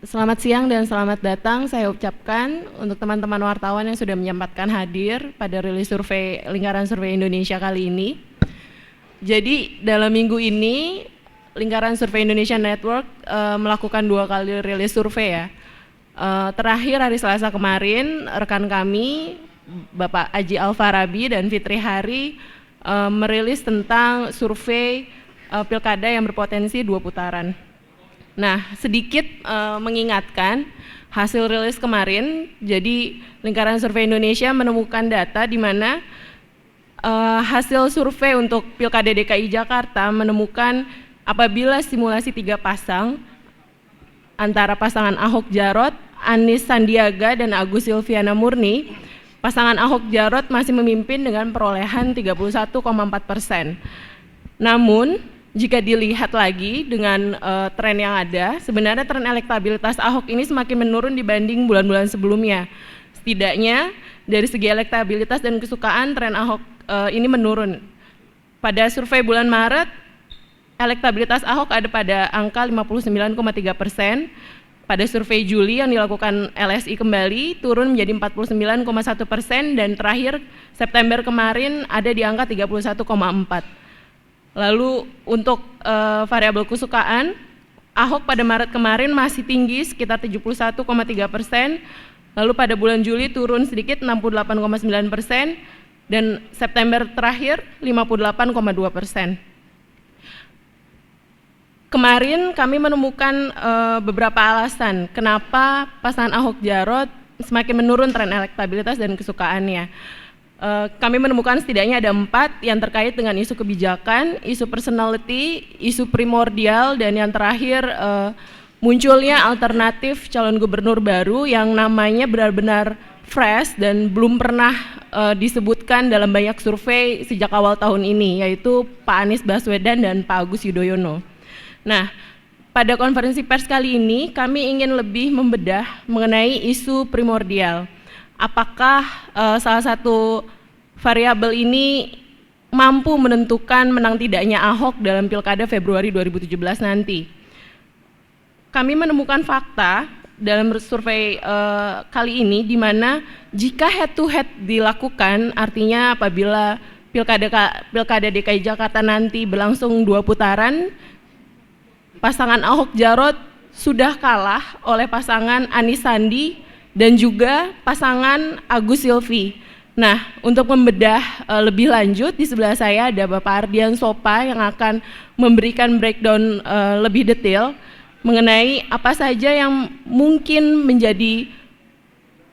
Selamat siang dan selamat datang saya ucapkan untuk teman-teman wartawan yang sudah menyempatkan hadir pada rilis survei Lingkaran Survei Indonesia kali ini. Jadi dalam minggu ini Lingkaran Survei Indonesia Network melakukan 2 kali rilis survei ya. Terakhir hari Selasa kemarin rekan kami Bapak Aji Alfarabi dan Fitri Hari merilis tentang survei pilkada yang berpotensi 2 putaran. Nah, sedikit mengingatkan hasil rilis kemarin, jadi Lingkaran Survei Indonesia menemukan data di mana hasil survei untuk Pilkada DKI Jakarta menemukan apabila simulasi 3 pasang antara pasangan Ahok Jarot, Anies Sandiaga dan Agus Silviana Murni, pasangan Ahok Jarot masih memimpin dengan perolehan 31,4%. Namun jika dilihat lagi dengan tren yang ada, sebenarnya tren elektabilitas Ahok ini semakin menurun dibanding bulan-bulan sebelumnya. Setidaknya dari segi elektabilitas dan kesukaan tren Ahok ini menurun. Pada survei bulan Maret, elektabilitas Ahok ada pada angka 59,3%. Pada survei Juli yang dilakukan LSI kembali turun menjadi 49,1% dan terakhir September kemarin ada di angka 31,4%. Lalu untuk variabel kesukaan, Ahok pada Maret kemarin masih tinggi sekitar 71,3%, lalu pada bulan Juli turun sedikit 68,9%, dan September terakhir 58,2%. Kemarin kami menemukan beberapa alasan kenapa pasangan Ahok Jarot semakin menurun tren elektabilitas dan kesukaannya. Kami menemukan setidaknya ada 4 yang terkait dengan isu kebijakan, isu personality, isu primordial, dan yang terakhir munculnya alternatif calon gubernur baru yang namanya benar-benar fresh dan belum pernah disebutkan dalam banyak survei sejak awal tahun ini, yaitu Pak Anies Baswedan dan Pak Agus Yudhoyono. Nah, pada konferensi pers kali ini kami ingin lebih membedah mengenai isu primordial. Apakah salah satu variabel ini mampu menentukan menang tidaknya Ahok dalam Pilkada Februari 2017 nanti? Kami menemukan fakta dalam survei kali ini di mana jika head to head dilakukan, artinya apabila Pilkada DKI Jakarta nanti berlangsung 2 putaran, pasangan Ahok Jarot sudah kalah oleh pasangan Anies Sandi dan juga pasangan Agus Silvi. Nah, untuk membedah lebih lanjut, di sebelah saya ada Bapak Ardian Sopa yang akan memberikan breakdown lebih detail mengenai apa saja yang mungkin menjadi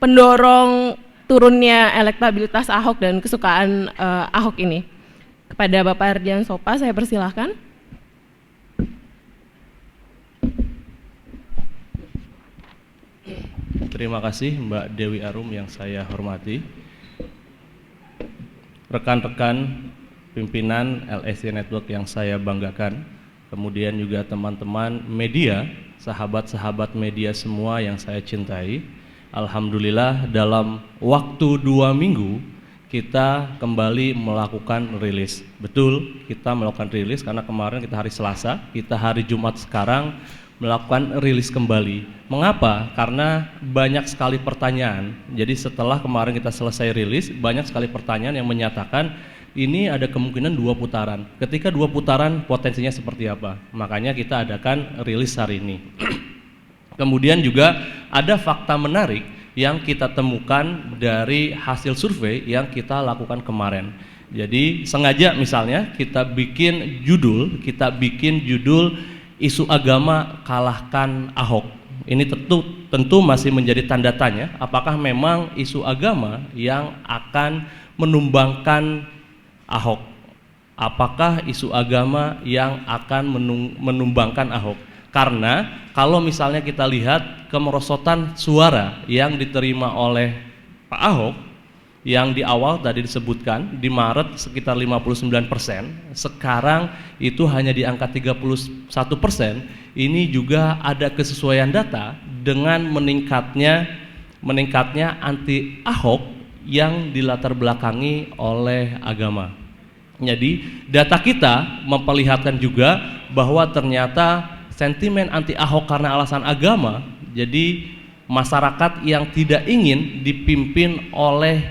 pendorong turunnya elektabilitas Ahok dan kesukaan Ahok ini. Kepada Bapak Ardian Sopa, saya persilahkan. Terima kasih Mbak Dewi Arum yang saya hormati. Rekan-rekan pimpinan LSI Network yang saya banggakan, kemudian juga teman-teman media, sahabat-sahabat media semua yang saya cintai. Alhamdulillah dalam waktu 2 minggu kita kembali melakukan rilis. Betul, kita melakukan rilis karena kemarin kita hari Selasa, kita hari Jumat sekarang melakukan rilis kembali. Mengapa? Karena banyak sekali pertanyaan. Jadi setelah kemarin kita selesai rilis, banyak sekali pertanyaan yang menyatakan ini ada kemungkinan 2 putaran. Ketika 2 putaran potensinya seperti apa? Makanya kita adakan rilis hari ini. Kemudian juga ada fakta menarik yang kita temukan dari hasil survei yang kita lakukan kemarin. Jadi sengaja misalnya kita bikin judul isu agama kalahkan Ahok. Ini tentu masih menjadi tanda tanya apakah memang isu agama yang akan menumbangkan Ahok. Apakah isu agama yang akan menumbangkan Ahok? Karena kalau misalnya kita lihat kemerosotan suara yang diterima oleh Pak Ahok yang di awal tadi disebutkan di Maret sekitar 59%, sekarang itu hanya di angka 31%. Ini juga ada kesesuaian data dengan meningkatnya anti Ahok yang dilatar belakangi oleh agama. Jadi data kita memperlihatkan juga bahwa ternyata sentimen anti Ahok karena alasan agama Jadi masyarakat yang tidak ingin dipimpin oleh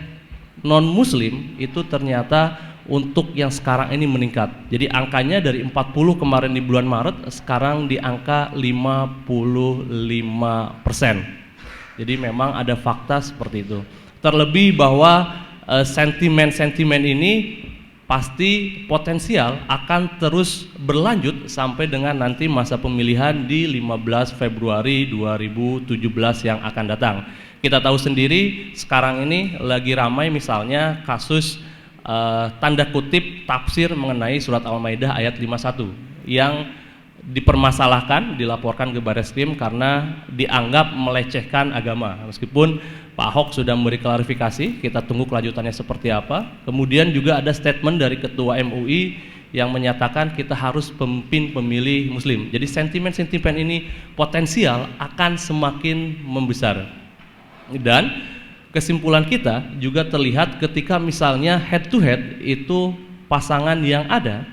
non-muslim itu ternyata untuk yang sekarang ini meningkat. Jadi angkanya dari 40 kemarin di bulan Maret, sekarang di angka 55%. Jadi memang ada fakta seperti itu. Terlebih bahwa sentimen-sentimen ini pasti potensial akan terus berlanjut sampai dengan nanti masa pemilihan di 15 Februari 2017 yang akan datang. Kita tahu sendiri sekarang ini lagi ramai misalnya kasus tanda kutip tafsir mengenai surat Al-Maidah ayat 51 yang dipermasalahkan, dilaporkan ke Barreskrim karena dianggap melecehkan agama. Meskipun Pak Ahok sudah memberi klarifikasi, kita tunggu kelanjutannya seperti apa. Kemudian juga ada statement dari Ketua MUI yang menyatakan kita harus memimpin pemilih muslim. Jadi sentimen-sentimen ini potensial akan semakin membesar. Dan kesimpulan kita juga terlihat ketika misalnya head to head itu pasangan yang ada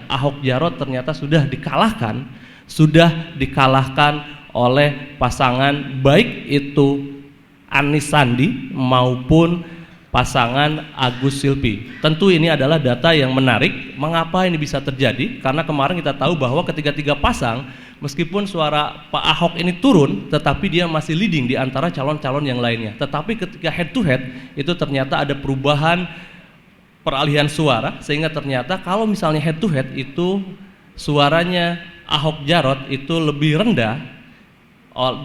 Ahok Jarot ternyata sudah dikalahkan oleh pasangan baik itu Anies Sandi maupun pasangan Agus Silvi. Tentu ini adalah data yang menarik. Mengapa ini bisa terjadi? Karena kemarin kita tahu bahwa ketiga pasang meskipun suara Pak Ahok ini turun, tetapi dia masih leading di antara calon-calon yang lainnya. Tetapi ketika head to head itu ternyata ada perubahan peralihan suara, sehingga ternyata kalau misalnya head to head itu suaranya Ahok Jarot itu lebih rendah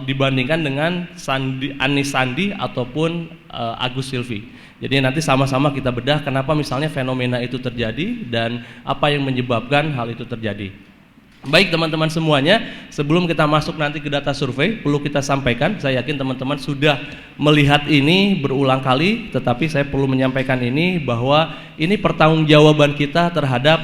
dibandingkan dengan Anies Sandi ataupun Agus Silvi. Jadi nanti sama-sama kita bedah kenapa misalnya fenomena itu terjadi dan apa yang menyebabkan hal itu terjadi. Baik teman-teman semuanya, sebelum kita masuk nanti ke data survei, perlu kita sampaikan, saya yakin teman-teman sudah melihat ini berulang kali, tetapi saya perlu menyampaikan ini bahwa ini pertanggungjawaban kita terhadap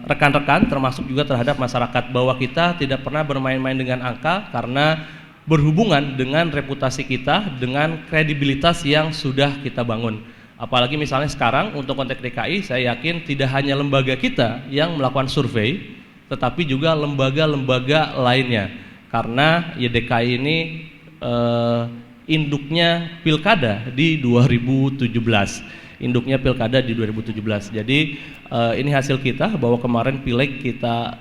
rekan-rekan, termasuk juga terhadap masyarakat, bahwa kita tidak pernah bermain-main dengan angka karena berhubungan dengan reputasi kita, dengan kredibilitas yang sudah kita bangun. Apalagi misalnya sekarang untuk konteks DKI, saya yakin tidak hanya lembaga kita yang melakukan survei, tetapi juga lembaga-lembaga lainnya, karena YDKI ini induknya pilkada di 2017. Jadi ini hasil kita bahwa kemarin pileg kita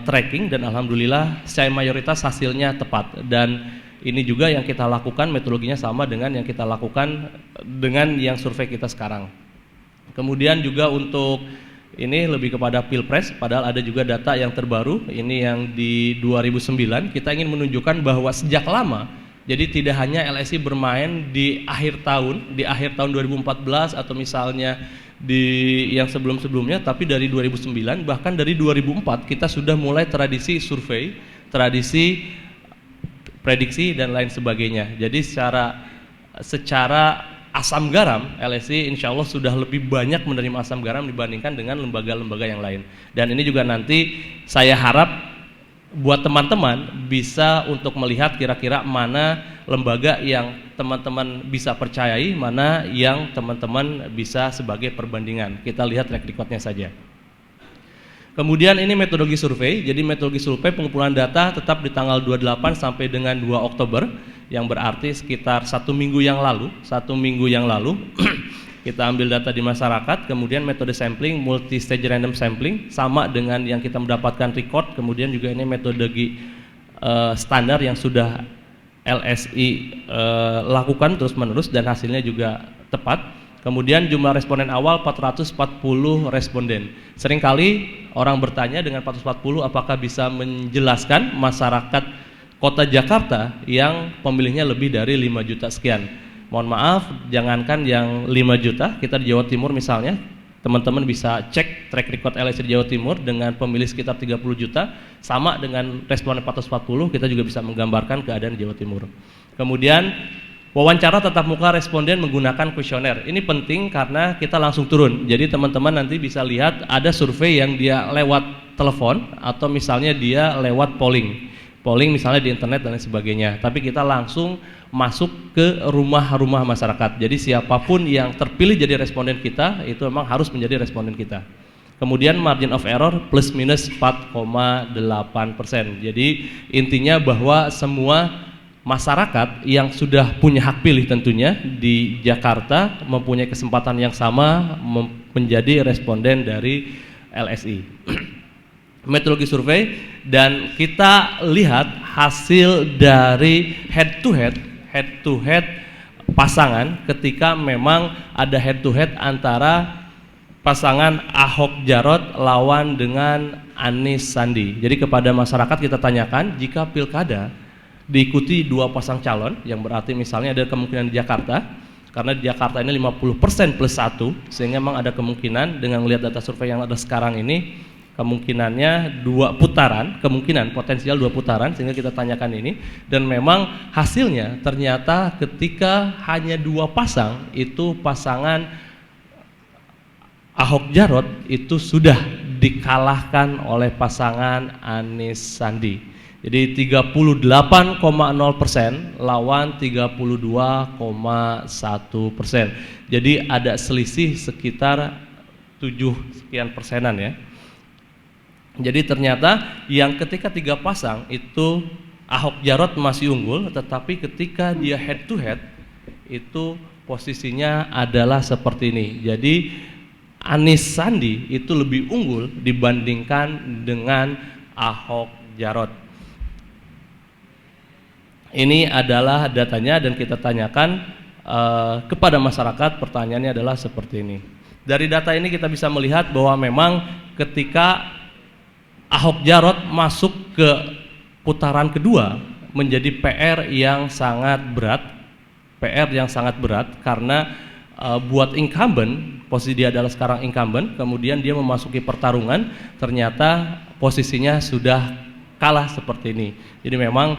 tracking dan alhamdulillah secara mayoritas hasilnya tepat, dan ini juga yang kita lakukan metodologinya sama dengan yang kita lakukan dengan yang survei kita sekarang. Kemudian juga untuk ini lebih kepada Pilpres, padahal ada juga data yang terbaru, ini yang di 2009, kita ingin menunjukkan bahwa sejak lama, jadi tidak hanya LSI bermain di akhir tahun 2014 atau misalnya di yang sebelum-sebelumnya, tapi dari 2009, bahkan dari 2004 kita sudah mulai tradisi survei, tradisi prediksi dan lain sebagainya. Jadi secara asam garam, LSI insya Allah sudah lebih banyak menerima asam garam dibandingkan dengan lembaga-lembaga yang lain. Dan ini juga nanti saya harap buat teman-teman bisa untuk melihat kira-kira mana lembaga yang teman-teman bisa percayai, mana yang teman-teman bisa sebagai perbandingan. Kita lihat track record-nya saja. Kemudian ini metodologi survei, jadi metodologi survei pengumpulan data tetap di tanggal 28 sampai dengan 2 Oktober, yang berarti sekitar 1 minggu yang lalu kita ambil data di masyarakat. Kemudian metode sampling multi stage random sampling sama dengan yang kita mendapatkan record. Kemudian juga ini metodologi standar yang sudah LSI lakukan terus menerus dan hasilnya juga tepat. Kemudian jumlah responden awal 440 responden. Seringkali orang bertanya dengan 440 apakah bisa menjelaskan masyarakat Kota Jakarta yang pemilihnya lebih dari 5 juta sekian. Mohon maaf, jangankan yang 5 juta, kita di Jawa Timur misalnya, teman-teman bisa cek track record LSI di Jawa Timur dengan pemilih sekitar 30 juta, sama dengan responden 440, kita juga bisa menggambarkan keadaan di Jawa Timur. Kemudian wawancara tatap muka responden menggunakan kuesioner. Ini penting karena kita langsung turun. Jadi teman-teman nanti bisa lihat ada survei yang dia lewat telepon atau misalnya dia lewat polling misalnya di internet dan lain sebagainya. Tapi kita langsung masuk ke rumah-rumah masyarakat. Jadi siapapun yang terpilih jadi responden kita itu memang harus menjadi responden kita. Kemudian margin of error plus minus 4,8%. Jadi intinya bahwa semua masyarakat yang sudah punya hak pilih tentunya di Jakarta mempunyai kesempatan yang sama menjadi responden dari LSI. Metodologi survei, dan kita lihat hasil dari head to head pasangan ketika memang ada head to head antara pasangan Ahok Jarot lawan dengan Anies Sandi. Jadi kepada masyarakat kita tanyakan, jika pilkada diikuti dua pasang calon, yang berarti misalnya ada kemungkinan di Jakarta, karena di Jakarta ini 50% plus 1, sehingga memang ada kemungkinan dengan melihat data survei yang ada sekarang ini, kemungkinannya 2 putaran, kemungkinan potensial 2 putaran, sehingga kita tanyakan ini, dan memang hasilnya ternyata ketika hanya 2 pasang, itu pasangan Ahok Jarot itu sudah dikalahkan oleh pasangan Anies Sandi. Jadi 38,0% lawan 32,1%. Jadi ada selisih sekitar 7 sekian persenan ya. Jadi ternyata yang ketika 3 pasang itu Ahok Jarot masih unggul, tetapi ketika dia head to head itu posisinya adalah seperti ini. Jadi Anies Sandi itu lebih unggul dibandingkan dengan Ahok Jarot. Ini adalah datanya dan kita tanyakan kepada masyarakat, pertanyaannya adalah seperti ini. Dari data ini kita bisa melihat bahwa memang ketika Ahok Jarot masuk ke putaran kedua menjadi PR yang sangat berat karena buat incumbent, posisi dia adalah sekarang incumbent, kemudian dia memasuki pertarungan, ternyata posisinya sudah kalah seperti ini. Jadi memang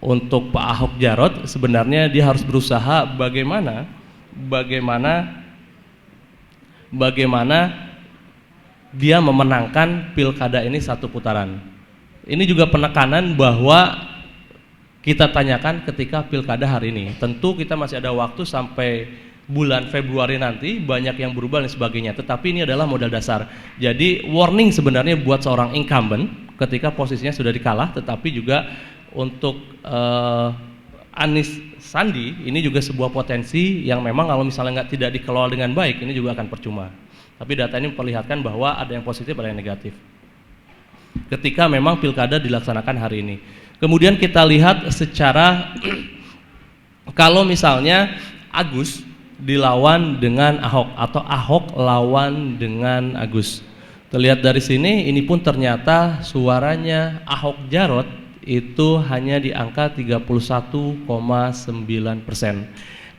untuk Pak Ahok Jarot sebenarnya dia harus berusaha bagaimana dia memenangkan pilkada ini 1 putaran. Ini juga penekanan bahwa kita tanyakan ketika pilkada hari ini. Tentu kita masih ada waktu sampai bulan Februari nanti, banyak yang berubah dan sebagainya. Tetapi ini adalah modal dasar. Jadi warning sebenarnya buat seorang incumbent ketika posisinya sudah dikalah, tetapi juga untuk Anies Sandi ini juga sebuah potensi yang memang kalau misalnya tidak dikelola dengan baik ini juga akan percuma. Tapi data ini memperlihatkan bahwa ada yang positif, ada yang negatif ketika memang pilkada dilaksanakan hari ini. Kemudian kita lihat secara kalau misalnya Agus dilawan dengan Ahok atau Ahok lawan dengan Agus. Terlihat dari sini, ini pun ternyata suaranya Ahok Jarot itu hanya di angka 31,9%,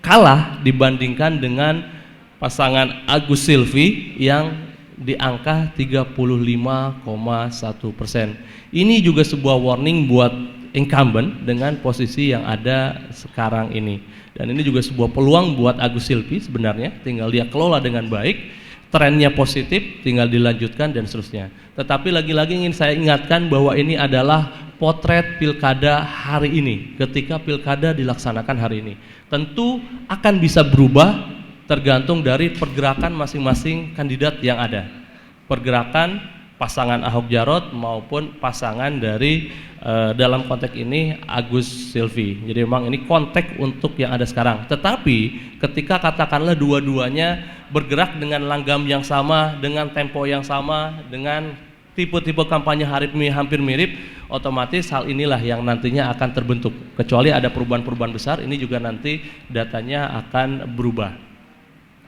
kalah dibandingkan dengan pasangan Agus Silvi yang di angka 35,1%. Ini juga sebuah warning buat incumbent dengan posisi yang ada sekarang ini, dan ini juga sebuah peluang buat Agus Silvi sebenarnya, tinggal dia kelola dengan baik, trennya positif, tinggal dilanjutkan dan seterusnya. Tetapi lagi-lagi ingin saya ingatkan bahwa ini adalah potret pilkada hari ini. Ketika pilkada dilaksanakan hari ini, tentu akan bisa berubah tergantung dari pergerakan masing-masing kandidat yang ada. Pergerakan pasangan Ahok Jarot maupun pasangan dari dalam konteks ini Agus Silvi. Jadi memang ini konteks untuk yang ada sekarang. Tetapi ketika katakanlah dua-duanya bergerak dengan langgam yang sama, dengan tempo yang sama, dengan tipe-tipe kampanye hampir mirip, otomatis hal inilah yang nantinya akan terbentuk. Kecuali ada perubahan-perubahan besar, ini juga nanti datanya akan berubah.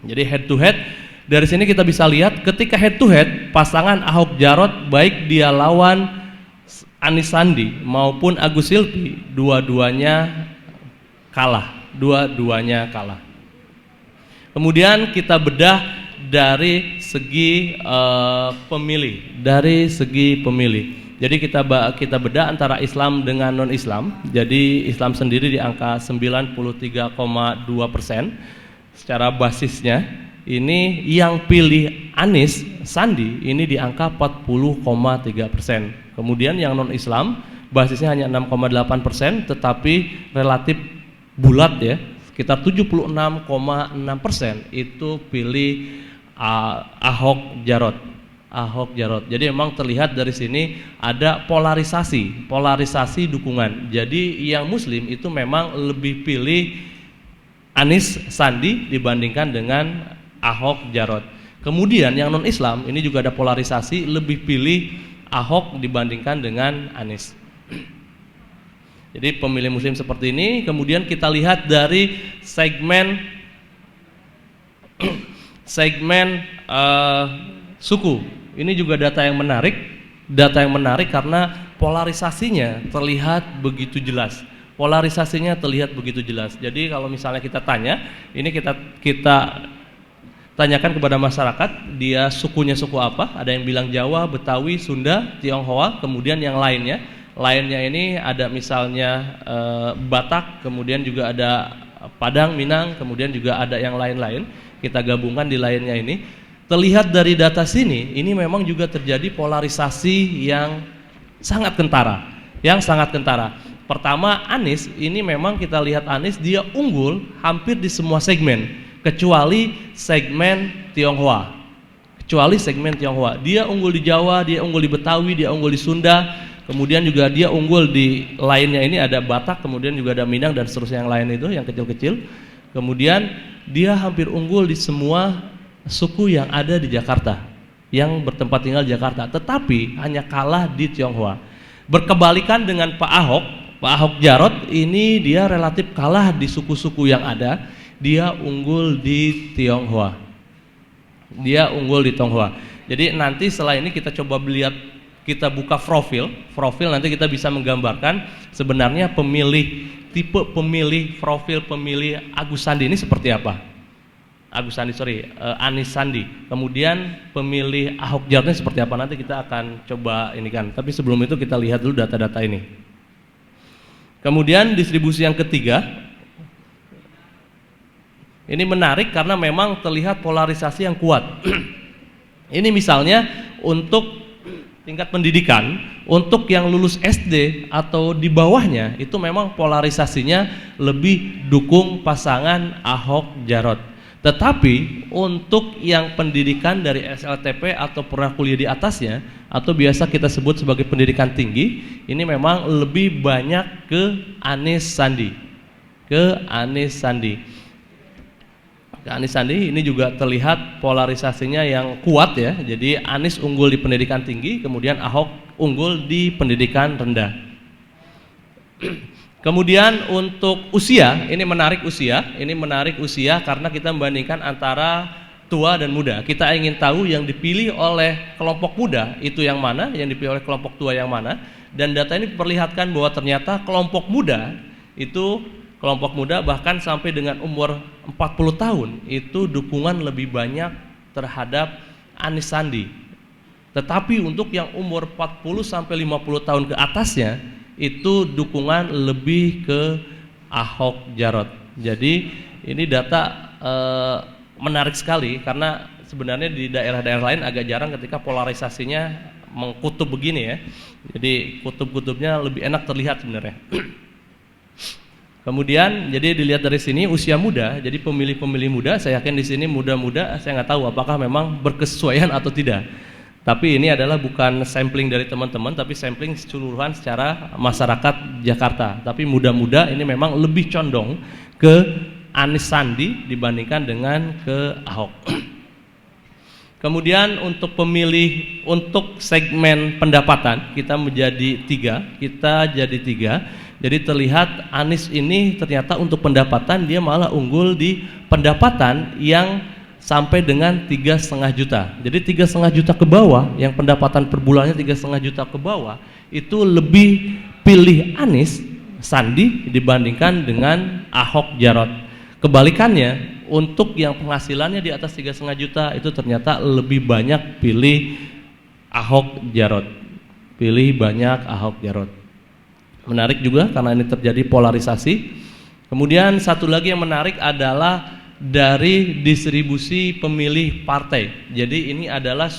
Jadi head to head, dari sini kita bisa lihat ketika head to head pasangan Ahok Jarot baik dia lawan Anies Sandi maupun Agus Silvi, dua-duanya kalah. Kemudian kita bedah dari segi pemilih. Jadi kita bedah antara Islam dengan non-Islam. Jadi Islam sendiri di angka 93,2%. Secara basisnya ini yang pilih Anies Sandi ini di angka 40,3%. Kemudian yang non-Islam basisnya hanya 6,8%, tetapi relatif bulat ya, sekitar 76,6% itu pilih Ahok Jarot Ahok Jarot. Jadi memang terlihat dari sini ada polarisasi dukungan. Jadi yang Muslim itu memang lebih pilih Anies Sandi dibandingkan dengan Ahok Jarot. Kemudian yang non Islam ini juga ada polarisasi, lebih pilih Ahok dibandingkan dengan Anies. Jadi pemilih Muslim seperti ini. Kemudian kita lihat dari segmen suku. Ini juga data yang menarik karena polarisasinya terlihat begitu jelas. Jadi kalau misalnya kita tanya, ini kita tanyakan kepada masyarakat, dia sukunya suku apa? Ada yang bilang Jawa, Betawi, Sunda, Tionghoa, kemudian yang lainnya ini ada misalnya Batak, kemudian juga ada Padang, Minang, kemudian juga ada yang lain-lain. Kita gabungkan di lainnya ini. Terlihat dari data sini, ini memang juga terjadi polarisasi yang sangat kentara. Pertama, Anies, ini memang kita lihat Anies, dia unggul hampir di semua segmen, kecuali segmen Tionghoa. Dia unggul di Jawa, dia unggul di Betawi, dia unggul di Sunda. Kemudian juga dia unggul di lainnya ini ada Batak, kemudian juga ada Minang dan seterusnya yang lain itu yang kecil-kecil. Kemudian dia hampir unggul di semua suku yang ada di Jakarta, yang bertempat tinggal di Jakarta, tetapi hanya kalah di Tionghoa. Berkebalikan dengan Pak Ahok Jarot, ini dia relatif kalah di suku-suku yang ada, dia unggul di Tionghoa. Jadi nanti setelah ini kita coba lihat, kita buka profil nanti kita bisa menggambarkan sebenarnya profil pemilih Agus Sandi ini seperti apa. Anies Sandi. Kemudian pemilih Ahok Jarot ini seperti apa, nanti kita akan coba ini kan. Tapi sebelum itu kita lihat dulu data-data ini. Kemudian distribusi yang ketiga. Ini menarik karena memang terlihat polarisasi yang kuat. Ini misalnya untuk tingkat pendidikan, untuk yang lulus SD atau di bawahnya itu memang polarisasinya lebih dukung pasangan Ahok Jarot. Tetapi untuk yang pendidikan dari SLTP atau pernah kuliah di atasnya atau biasa kita sebut sebagai pendidikan tinggi, ini memang lebih banyak ke Anies Sandi. Anies Sandi ini juga terlihat polarisasinya yang kuat ya. Jadi Anies unggul di pendidikan tinggi, kemudian Ahok unggul di pendidikan rendah. Kemudian untuk usia, ini menarik usia karena kita membandingkan antara tua dan muda. Kita ingin tahu yang dipilih oleh kelompok muda itu yang mana, yang dipilih oleh kelompok tua yang mana. Dan data ini memperlihatkan bahwa ternyata kelompok muda bahkan sampai dengan umur 40 tahun itu dukungan lebih banyak terhadap Anies Sandi. Tetapi untuk yang umur 40 sampai 50 tahun ke atasnya itu dukungan lebih ke Ahok Jarot. Jadi ini data menarik sekali karena sebenarnya di daerah-daerah lain agak jarang ketika polarisasinya mengkutub begini ya. Jadi kutub-kutubnya lebih enak terlihat sebenarnya. Kemudian jadi dilihat dari sini usia muda, jadi pemilih-pemilih muda, saya yakin di sini muda-muda, saya nggak tahu apakah memang berkesesuaian atau tidak. Tapi ini adalah bukan sampling dari teman-teman, tapi sampling keseluruhan secara masyarakat Jakarta. Tapi muda-muda ini memang lebih condong ke Anies Sandi dibandingkan dengan ke Ahok. Kemudian untuk pemilih, untuk segmen pendapatan kita menjadi tiga. Jadi terlihat Anies ini ternyata untuk pendapatan dia malah unggul di pendapatan yang sampai dengan 3,5 juta. Jadi 3,5 juta ke bawah, yang pendapatan per bulannya 3,5 juta ke bawah, itu lebih pilih Anies Sandi dibandingkan dengan Ahok Jarot. Kebalikannya, untuk yang penghasilannya di atas 3,5 juta itu ternyata lebih banyak pilih Ahok Jarot. Menarik juga karena ini terjadi polarisasi. Kemudian satu lagi yang menarik adalah dari distribusi pemilih partai. Jadi ini adalah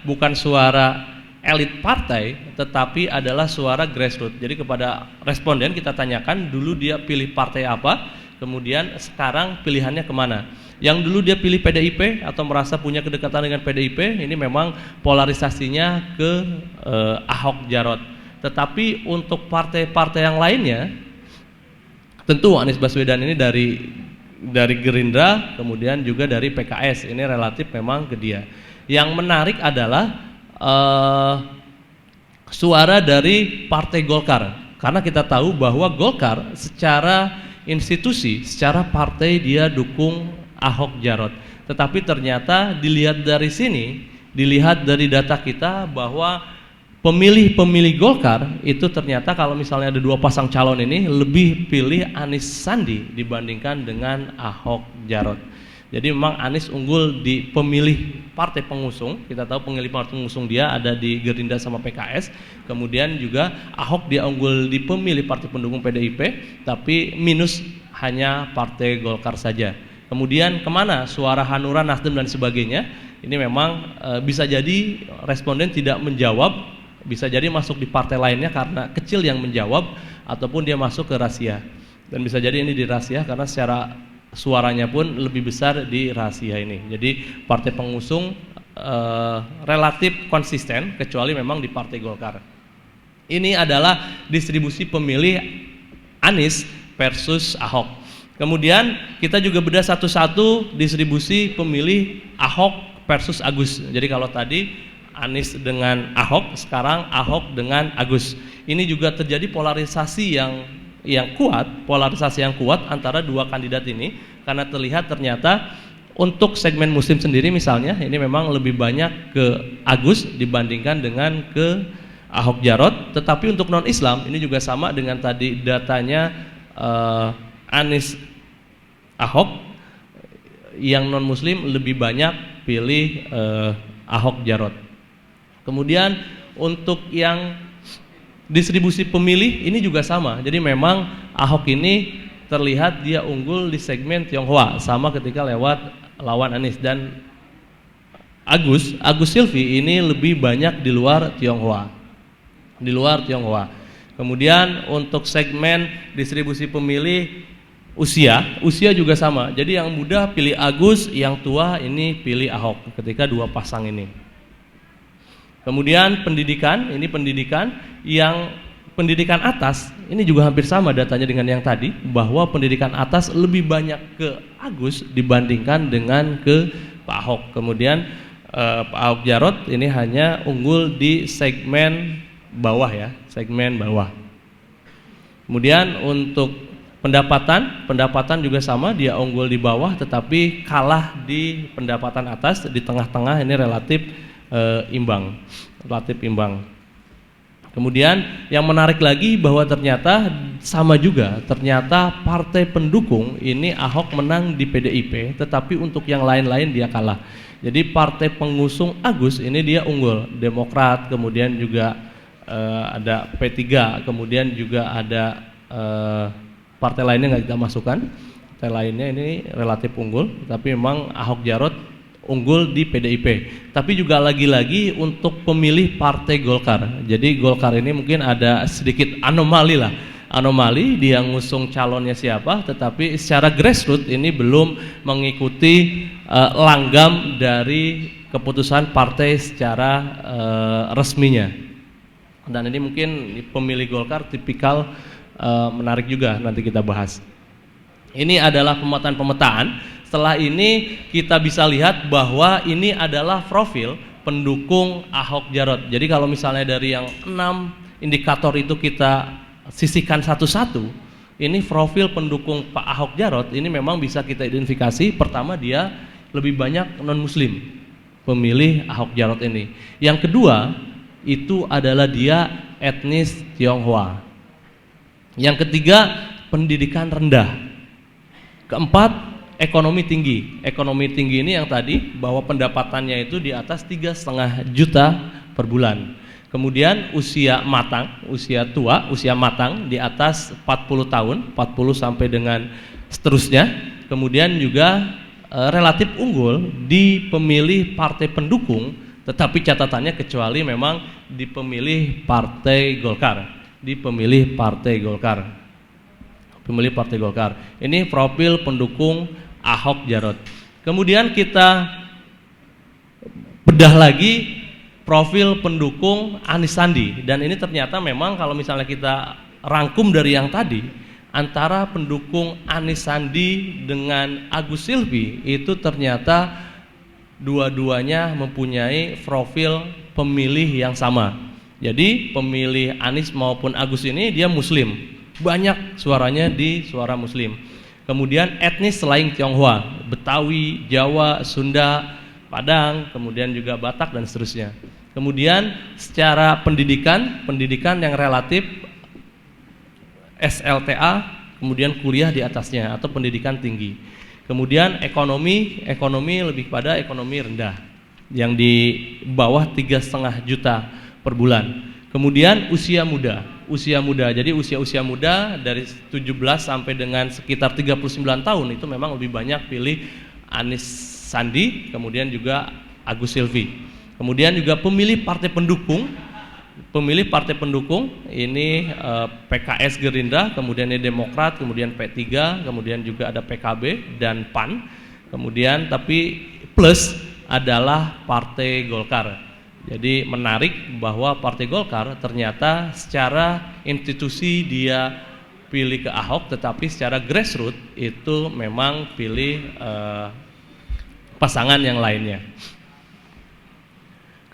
bukan suara elit partai, tetapi adalah suara grassroots. Jadi kepada responden kita tanyakan dulu dia pilih partai apa, kemudian sekarang pilihannya kemana. Yang dulu dia pilih PDIP atau merasa punya kedekatan dengan PDIP, ini memang polarisasinya ke Ahok Jarot. Tetapi untuk partai-partai yang lainnya, tentu Anies Baswedan ini dari Gerindra, kemudian juga dari PKS, ini relatif memang ke dia. Yang menarik adalah suara dari Partai Golkar, karena kita tahu bahwa Golkar secara institusi, secara partai dia dukung Ahok Jarot. Tetapi ternyata dilihat dari sini, dilihat dari data kita bahwa pemilih-pemilih Golkar itu ternyata kalau misalnya ada dua pasang calon ini lebih pilih Anies Sandi dibandingkan dengan Ahok Jarot. Jadi memang Anies unggul di pemilih partai pengusung. Kita tahu pemilih partai pengusung dia ada di Gerindra sama PKS. Kemudian juga Ahok dia unggul di pemilih partai pendukung PDIP, tapi minus hanya partai Golkar saja. Kemudian kemana suara Hanura, Nasdem dan sebagainya? Ini memang bisa jadi responden tidak menjawab, bisa jadi masuk di partai lainnya karena kecil yang menjawab, ataupun dia masuk ke rahasia. Dan bisa jadi ini di rahasia karena secara suaranya pun lebih besar di rahasia ini. Jadi partai pengusung relatif konsisten kecuali memang di Partai Golkar. Ini adalah distribusi pemilih Anies versus Ahok. Kemudian kita juga bedah satu-satu distribusi pemilih Ahok versus Agus. Jadi kalau tadi Anies dengan Ahok, sekarang Ahok dengan Agus. Ini juga terjadi polarisasi yang kuat, polarisasi yang kuat antara dua kandidat ini, karena terlihat ternyata untuk segmen muslim sendiri misalnya ini memang lebih banyak ke Agus dibandingkan dengan ke Ahok Jarot. Tetapi untuk non Islam ini juga sama dengan tadi datanya Anies Ahok, yang non muslim lebih banyak pilih Ahok Jarot. Kemudian untuk yang distribusi pemilih ini juga sama. Jadi memang Ahok ini terlihat dia unggul di segmen Tionghoa, sama ketika lewat lawan Anies. Dan Agus Silvi ini lebih banyak di luar Tionghoa. Kemudian untuk segmen distribusi pemilih usia juga sama. Jadi yang muda pilih Agus, yang tua ini pilih Ahok ketika dua pasang ini. Kemudian pendidikan yang pendidikan atas ini juga hampir sama datanya dengan yang tadi, bahwa pendidikan atas lebih banyak ke Agus dibandingkan dengan ke Pak Ahok. Kemudian Pak Ahok Jarot ini hanya unggul di segmen bawah ya, segmen bawah. Kemudian untuk pendapatan juga sama, dia unggul di bawah tetapi kalah di pendapatan atas. Di tengah-tengah ini relatif imbang. Kemudian yang menarik lagi bahwa ternyata sama juga, ternyata partai pendukung ini Ahok menang di PDIP, tetapi untuk yang lain-lain dia kalah. Jadi partai pengusung Agus ini dia unggul, Demokrat, kemudian juga ada P3, kemudian juga ada partai lainnya nggak kita masukkan. Partai lainnya ini relatif unggul, tapi memang Ahok Jarot unggul di PDIP. Tapi juga lagi-lagi untuk pemilih Partai Golkar. Jadi Golkar ini mungkin ada sedikit anomali dia ngusung calonnya siapa, tetapi secara grassroots ini belum mengikuti langgam dari keputusan partai secara resminya. Dan ini mungkin pemilih Golkar tipikal menarik juga, nanti kita bahas. Ini adalah pemetaan. Setelah ini kita bisa lihat bahwa ini adalah profil pendukung Ahok Jarot. Jadi kalau misalnya dari yang 6 indikator itu kita sisihkan satu-satu, ini profil pendukung Pak Ahok Jarot ini memang bisa kita identifikasi. Pertama, dia lebih banyak non-muslim pemilih Ahok Jarot ini. Yang kedua itu adalah dia etnis Tionghoa. Yang ketiga, pendidikan rendah. Keempat, ekonomi tinggi. Ekonomi tinggi ini yang tadi bahwa pendapatannya itu di atas 3,5 juta per bulan. Kemudian usia matang di atas 40 tahun, 40 sampai dengan seterusnya. Kemudian juga relatif unggul di pemilih partai pendukung, tetapi catatannya kecuali memang di pemilih Partai Golkar. Pemilih Partai Golkar. Ini profil pendukung Ahok Jarot. Kemudian kita bedah lagi profil pendukung Anies Sandi, dan ini ternyata memang kalau misalnya kita rangkum dari yang tadi, antara pendukung Anies Sandi dengan Agus Silvi itu ternyata dua-duanya mempunyai profil pemilih yang sama. Jadi pemilih Anies maupun Agus ini dia Muslim, banyak suaranya di suara Muslim. Kemudian etnis selain Tionghoa, Betawi, Jawa, Sunda, Padang, kemudian juga Batak dan seterusnya. Kemudian secara pendidikan yang relatif SLTA, kemudian kuliah di atasnya atau pendidikan tinggi. Kemudian ekonomi lebih pada ekonomi rendah yang di bawah 3,5 juta per bulan. Kemudian usia muda. Jadi usia muda dari 17 sampai dengan sekitar 39 tahun itu memang lebih banyak pilih Anies Sandi, kemudian juga Agus Silvi. Kemudian juga pemilih partai pendukung ini PKS, Gerindra, kemudian ini Demokrat, kemudian P3, kemudian juga ada PKB dan PAN. Kemudian tapi plus adalah Partai Golkar. Jadi menarik bahwa Partai Golkar ternyata secara institusi dia pilih ke Ahok, tetapi secara grassroots itu memang pilih pasangan yang lainnya.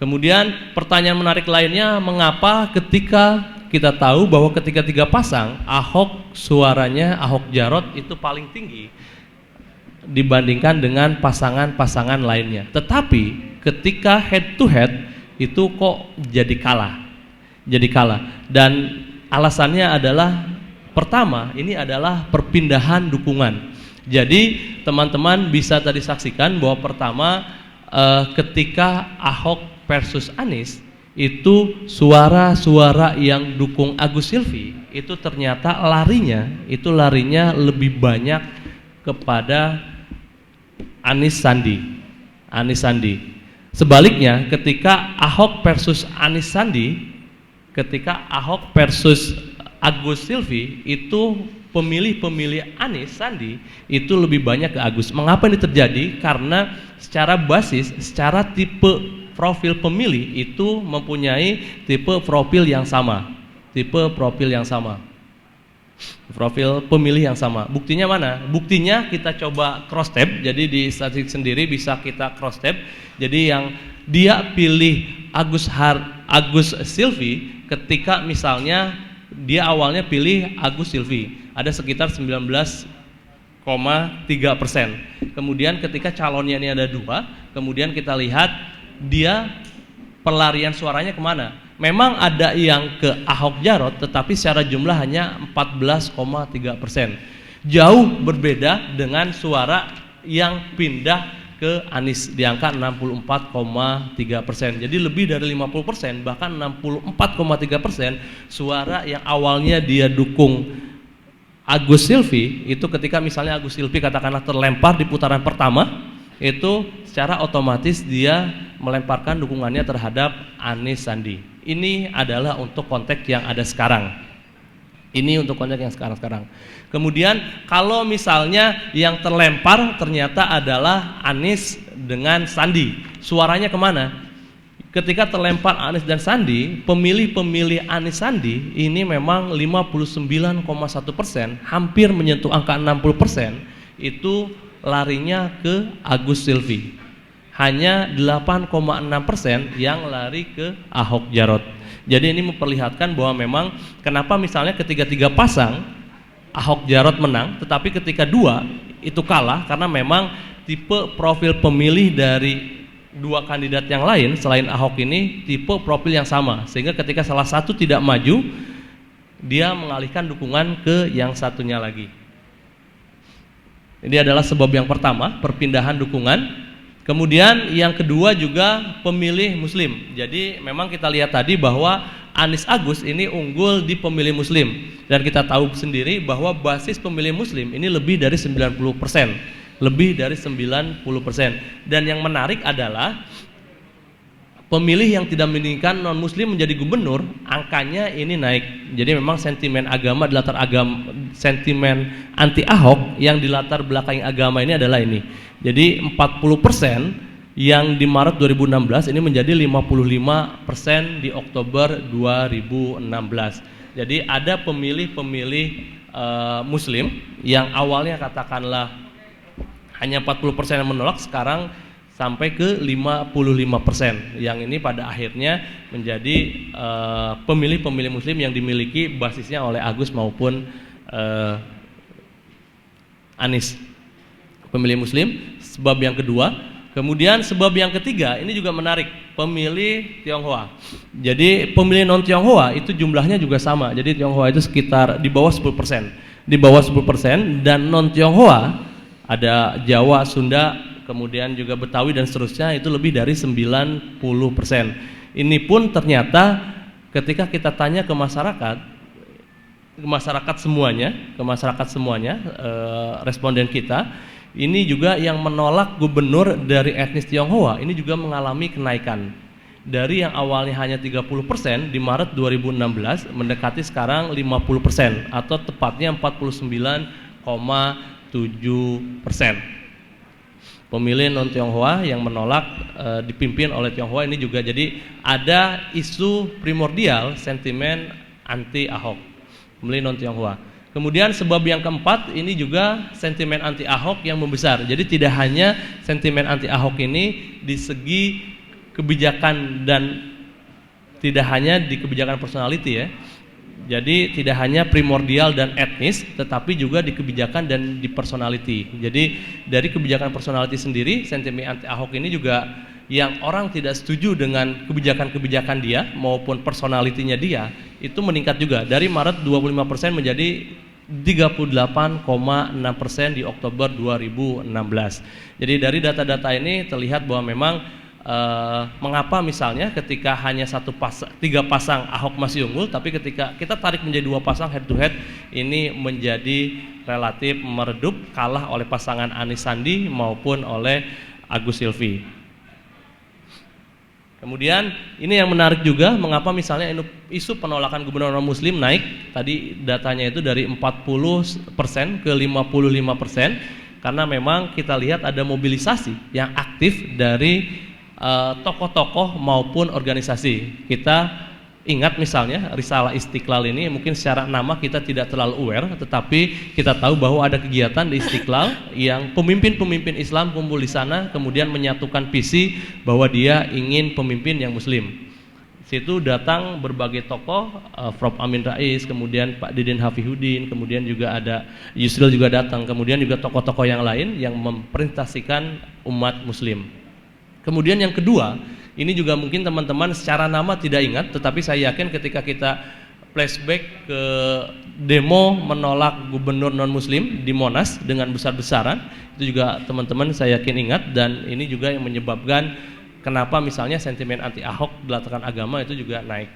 Kemudian pertanyaan menarik lainnya, mengapa ketika kita tahu bahwa ketika 3 pasang Ahok suaranya, Ahok Jarot itu paling tinggi dibandingkan dengan pasangan-pasangan lainnya, tetapi ketika head to head itu kok jadi kalah. Dan alasannya adalah pertama, ini adalah perpindahan dukungan. Jadi teman-teman bisa tadi saksikan bahwa pertama ketika Ahok versus Anies itu suara-suara yang dukung Agus Silvi itu ternyata larinya lebih banyak kepada Anies Sandi. Sebaliknya ketika Ahok versus Anies Sandi, ketika Ahok versus Agus Silvi itu pemilih Anies Sandi itu lebih banyak ke Agus. Mengapa ini terjadi? Karena secara basis, secara tipe profil pemilih itu mempunyai tipe profil yang sama. Profil pemilih yang sama. Buktinya mana? Buktinya kita coba cross tab. Jadi di statistik sendiri bisa kita cross tab. Jadi yang dia pilih Agus Silvi ketika misalnya dia awalnya pilih Agus Silvi, ada sekitar 19,3%. Kemudian ketika calonnya ini ada 2, kemudian kita lihat dia pelarian suaranya kemana? Memang ada yang ke Ahok Jarot, tetapi secara jumlah hanya 14,3%. Jauh berbeda dengan suara yang pindah ke Anies di angka 64,3%. Jadi lebih dari 50%, bahkan 64,3% suara yang awalnya dia dukung Agus Silvi itu ketika misalnya Agus Silvi katakanlah terlempar di putaran pertama, itu secara otomatis dia melemparkan dukungannya terhadap Anies Sandi. Ini adalah untuk konteks yang ada sekarang. Kemudian kalau misalnya yang terlempar ternyata adalah Anies dengan Sandi, suaranya kemana? Ketika terlempar Anies dan Sandi, pemilih Anies Sandi ini memang 59,1%, hampir menyentuh angka 60%, itu larinya ke Agus Silvi. Hanya 8,6% yang lari ke Ahok Jarot. Jadi ini memperlihatkan bahwa memang kenapa misalnya ketika 3 pasang Ahok Jarot menang, tetapi ketika 2 itu kalah karena memang tipe profil pemilih dari 2 kandidat yang lain selain Ahok ini tipe profil yang sama, sehingga ketika salah satu tidak maju dia mengalihkan dukungan ke yang satunya lagi. Ini adalah sebab yang pertama, perpindahan dukungan. Kemudian yang kedua juga pemilih Muslim. Jadi memang kita lihat tadi bahwa Anies Agus ini unggul di pemilih Muslim, dan kita tahu sendiri bahwa basis pemilih Muslim ini lebih dari 90%. Dan yang menarik adalah pemilih yang tidak menginginkan non muslim menjadi gubernur, angkanya ini naik. Jadi memang sentimen agama di latar agama, sentimen anti Ahok yang di latar belakangi agama ini adalah ini. Jadi 40% yang di Maret 2016 ini menjadi 55% di Oktober 2016. Jadi ada pemilih-pemilih muslim yang awalnya katakanlah hanya 40% yang menolak, sekarang sampai ke 55%, yang ini pada akhirnya menjadi pemilih-pemilih muslim yang dimiliki basisnya oleh Agus maupun Anies. Pemilih muslim, sebab yang kedua. Kemudian sebab yang ketiga, ini juga menarik, pemilih Tionghoa. Jadi pemilih non Tionghoa itu jumlahnya juga sama. Jadi Tionghoa itu sekitar di bawah 10%. Di bawah 10%, dan non Tionghoa ada Jawa, Sunda, kemudian juga Betawi dan seterusnya, itu lebih dari 90%. Ini pun ternyata ketika kita tanya ke masyarakat semuanya, responden kita, ini juga yang menolak gubernur dari etnis Tionghoa ini juga mengalami kenaikan. Dari yang awalnya hanya 30% di Maret 2016 mendekati sekarang 50%, atau tepatnya 49,7%. Pemilih non Tionghoa yang menolak dipimpin oleh Tionghoa ini juga, jadi ada isu primordial sentimen anti Ahok, pemilih non Tionghoa. Kemudian sebab yang keempat, ini juga sentimen anti Ahok yang membesar. Jadi tidak hanya sentimen anti Ahok ini di segi kebijakan dan tidak hanya di kebijakan personality ya. Jadi tidak hanya primordial dan etnis, tetapi juga di kebijakan dan di personality. Jadi dari kebijakan personality sendiri, sentimen anti Ahok ini juga yang orang tidak setuju dengan kebijakan-kebijakan dia maupun personalitinya dia, itu meningkat juga dari Maret 25% menjadi 38,6% di Oktober 2016. Jadi dari data-data ini terlihat bahwa memang mengapa misalnya ketika hanya tiga pasang Ahok masih unggul, tapi ketika kita tarik menjadi 2 pasang head to head, ini menjadi relatif meredup, kalah oleh pasangan Anies Sandi maupun oleh Agus Silvi. Kemudian ini yang menarik juga, mengapa misalnya isu penolakan gubernur non muslim naik, tadi datanya itu dari 40% ke 55%, karena memang kita lihat ada mobilisasi yang aktif dari tokoh-tokoh maupun organisasi. Kita ingat misalnya Risalah Istiqlal ini, mungkin secara nama kita tidak terlalu aware, tetapi kita tahu bahwa ada kegiatan di Istiqlal yang pemimpin-pemimpin Islam kumpul di sana, kemudian menyatukan visi bahwa dia ingin pemimpin yang muslim. Situ datang berbagai tokoh, Prof. Amin Rais, kemudian Pak Didin Hafihuddin, kemudian juga ada Yusril juga datang, kemudian juga tokoh-tokoh yang lain yang mempresentasikan umat muslim. Kemudian yang kedua, ini juga mungkin teman-teman secara nama tidak ingat, tetapi saya yakin ketika kita flashback ke demo menolak gubernur non muslim di Monas dengan besar-besaran, itu juga teman-teman saya yakin ingat, dan ini juga yang menyebabkan kenapa misalnya sentimen anti Ahok berdasarkan agama itu juga naik.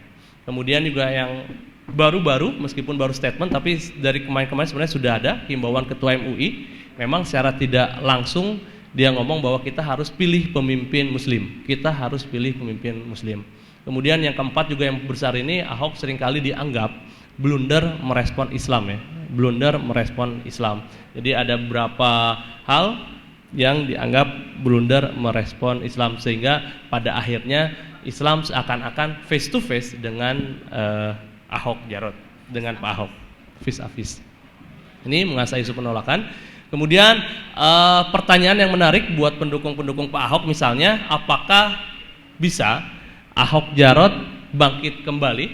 Kemudian juga yang baru-baru, meskipun baru statement, tapi dari kemarin-kemarin sebenarnya sudah ada himbauan Ketua MUI, memang secara tidak langsung dia ngomong bahwa kita harus pilih pemimpin muslim. Kita harus pilih pemimpin muslim. Kemudian yang keempat juga yang besar ini, Ahok seringkali dianggap blunder merespon Islam ya. Blunder merespon Islam. Jadi ada beberapa hal yang dianggap blunder merespon Islam, sehingga pada akhirnya Islam seakan-akan face to face dengan Ahok Jarot, dengan Pak Ahok, face to face. Ini mengasah isu penolakan. Kemudian pertanyaan yang menarik buat pendukung-pendukung Pak Ahok misalnya, apakah bisa Ahok Jarot bangkit kembali?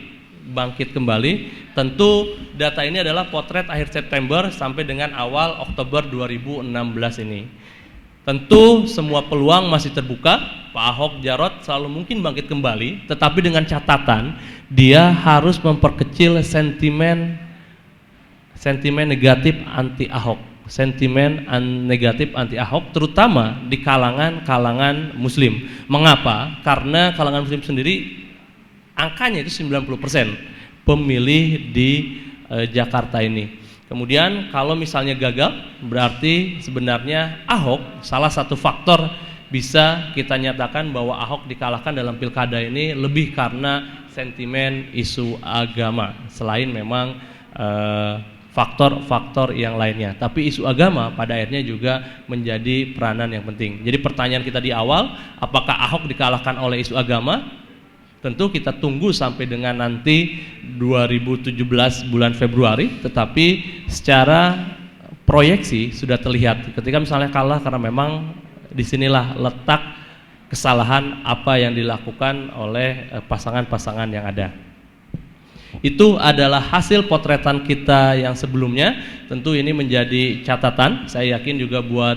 Tentu data ini adalah potret akhir September sampai dengan awal Oktober 2016 ini. Tentu semua peluang masih terbuka, Pak Ahok Jarot selalu mungkin bangkit kembali, tetapi dengan catatan dia harus memperkecil sentimen negatif anti Ahok. Sentimen negatif anti Ahok terutama di kalangan muslim. Mengapa? Karena kalangan muslim sendiri angkanya itu 90% pemilih di Jakarta ini. Kemudian kalau misalnya gagal, berarti sebenarnya Ahok salah satu faktor bisa kita nyatakan bahwa Ahok dikalahkan dalam pilkada ini lebih karena sentimen isu agama, selain memang faktor-faktor yang lainnya. Tapi isu agama pada akhirnya juga menjadi peranan yang penting. Jadi pertanyaan kita di awal, apakah Ahok dikalahkan oleh isu agama? Tentu kita tunggu sampai dengan nanti 2017 bulan Februari, tetapi secara proyeksi sudah terlihat ketika misalnya kalah karena memang disinilah letak kesalahan apa yang dilakukan oleh pasangan-pasangan yang ada. Itu adalah hasil potretan kita yang sebelumnya. Tentu ini menjadi catatan. Saya yakin juga buat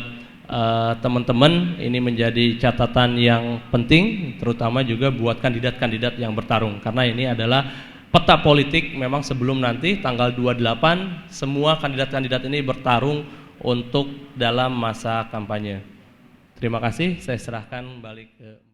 teman-teman ini menjadi catatan yang penting, terutama juga buat kandidat-kandidat yang bertarung. Karena ini adalah peta politik memang sebelum nanti tanggal 28 semua kandidat-kandidat ini bertarung untuk dalam masa kampanye. Terima kasih, saya serahkan balik ke